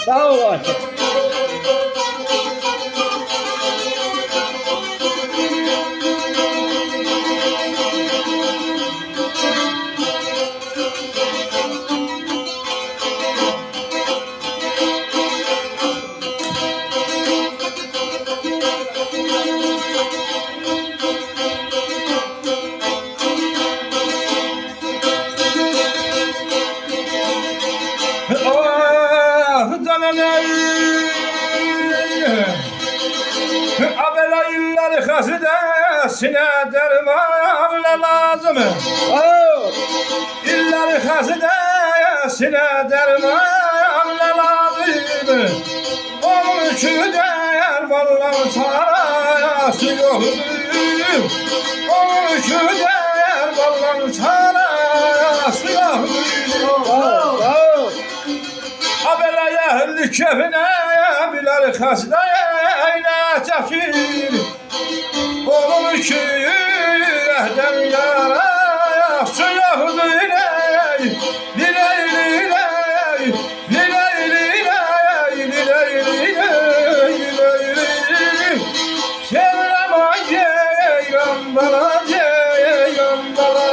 Sağ olasın. Abela illeri hasidesine derman ne lazım? İlleri hasidesine derman ne lazım? Onun için dermanların sarası yoktur. Onun için dermanların sarası yoktur. Abela yahilli kefine biler hasdayla çekir. Onun ki yürekten yara suyahudu iley. Liley liley, liley liley, liley liley, liley liley. Sevlama ceylan bala, ceylan bala.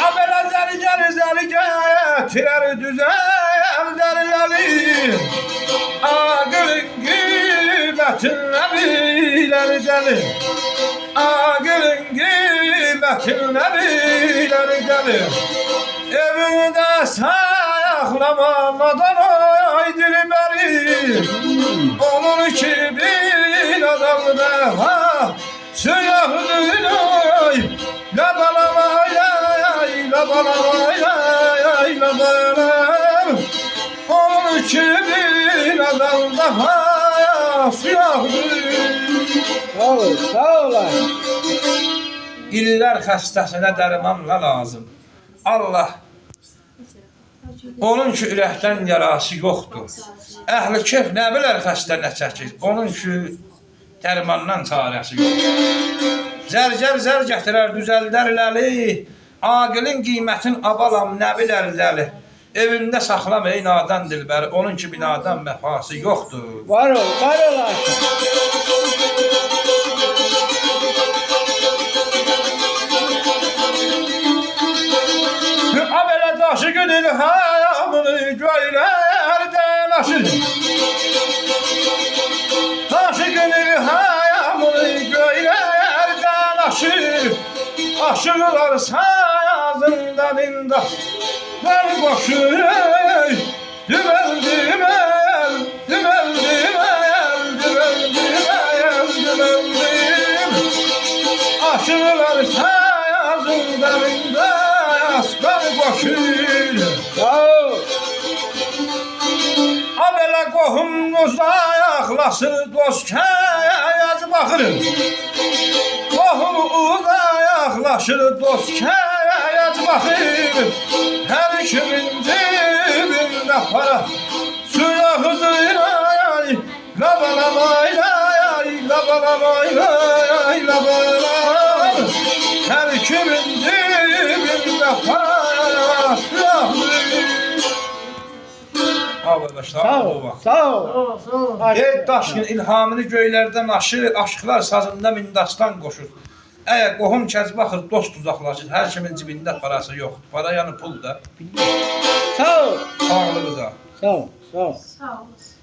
Abela zeri getirer düzel derleri. Ağılın kıymetine biler deli. Ağılın kıymetine biler deli. Evinde saklamamadan oy dilberi. Onun ki bir adam daha sıyahının oy. La balama yay, la balama yay, la balama. Onun ki bir adam daha siyahdır. Sağ ol. İllər xəstəsinə dərmanla lazım. Allah onun ki ürəkdən yarası yoxdur. Əhli kef nə bilər xəstə nə çəkir? Onun ki dərmandan çarəsi yoxdur. Zərgər zər gətirər düzəldər ləli. Aqilin qiymətin abalam nə bilər ləli. Evində saxlamayın nadan dilbəri. Onun ki binadan məfası yoxdur. Var olasın. Abələ daşı günün hamını göylərdən aşır. Daşı günün hamını göylərdən aşır. Aşırlar sazından inda. Ver boşu düvel düvel, düvel düvel, düvel düvel, düvel düvel. Aşırlar sazından inda. Ver boşu. Abələ qohumuz ayaqlasır dost kəyaz baxır. Qohumuz ayaqlaşır dost kəyaz baxır. Hər kimin cibində para suyaxıdır ay. Labalamay ay, labalamay ay, labalamay. Hər kimin cibində para suyaxıdır. Sağ ol. Ey daşkın ilhamını göylərdən aşır, aşıqlar sazında mindastan qoşur. Əgər qohum kəz baxır, dost uzaqlaşır, hər kimin cibində parası yoxdur. Para yəni pul da. Sağ ol. Sağlığı da. Sağ ol. Sağ olasın.